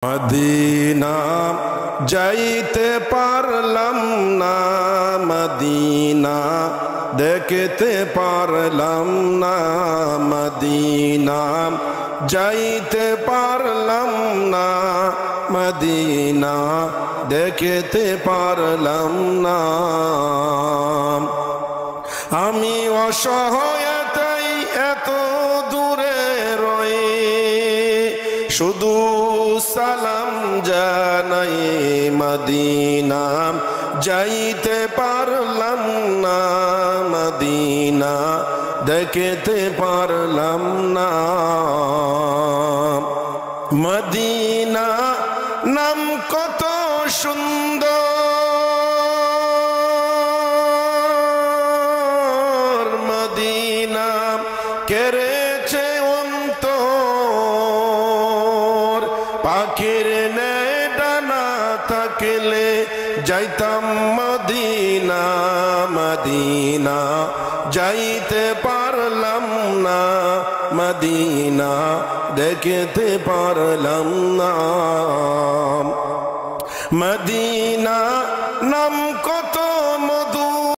Medina যাইতে পারলাম না, মদিনা দেখতে পারলাম না, মদিনা যাইতে পারলাম না, মদিনা দেখতে পারলাম না। আমি অসহায়তাই এত দূরে রই, শুধু সালাম জানাই, মদিনা যাইতে পারলাম না, মদিনা দেখতে পারলাম না। মদিনা নাম কত সুন্দর, মদিনা কেড়েছে অন্তর, পাখির ন্যায় ডানা থাকলে যাইতাম মদিনা, মদিনা যাইতে পারলাম না, মদিনা দেখতে পারলাম না। মদিনা নাম